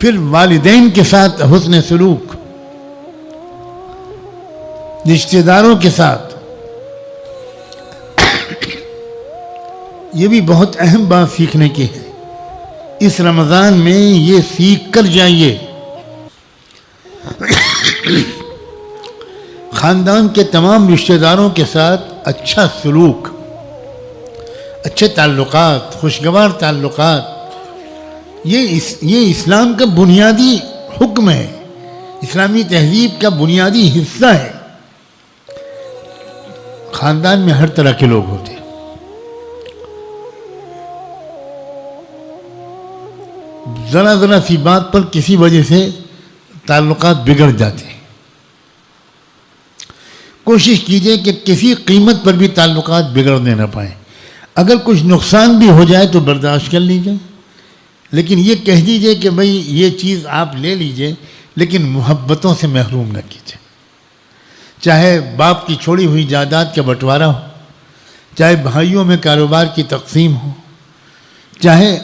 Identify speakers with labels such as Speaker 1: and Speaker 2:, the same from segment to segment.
Speaker 1: پھر والدین کے ساتھ حسن سلوک، رشتہ داروں کے ساتھ، یہ بھی بہت اہم بات سیکھنے کی ہے۔ اس رمضان میں یہ سیکھ کر جائیے۔ خاندان کے تمام رشتہ داروں کے ساتھ اچھا سلوک، اچھے تعلقات، خوشگوار تعلقات، یہ اسلام کا بنیادی حکم ہے، اسلامی تہذیب کا بنیادی حصہ ہے۔ خاندان میں ہر طرح کے لوگ ہوتے ہیں، ذرا ذرا سی بات پر کسی وجہ سے تعلقات بگڑ جاتے ہیں۔ کوشش کیجئے کہ کسی قیمت پر بھی تعلقات بگڑنے نہ پائیں۔ اگر کچھ نقصان بھی ہو جائے تو برداشت کر لیجئے، لیکن یہ کہہ دیجئے کہ بھئی یہ چیز آپ لے لیجئے، لیکن محبتوں سے محروم نہ کیجئے۔ چاہے باپ کی چھوڑی ہوئی جائیداد کا بٹوارا ہو، چاہے بھائیوں میں کاروبار کی تقسیم ہو، چاہے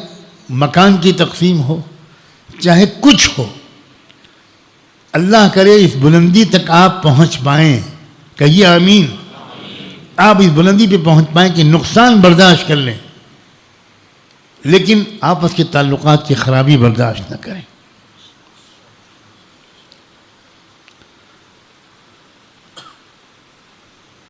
Speaker 1: مکان کی تقسیم ہو، چاہے کچھ ہو، اللہ کرے اس بلندی تک آپ پہنچ پائیں، کہیے آمین، آپ اس بلندی پہ پہنچ پائیں کہ نقصان برداشت کر لیں، لیکن آپس کے تعلقات کی خرابی برداشت نہ کریں۔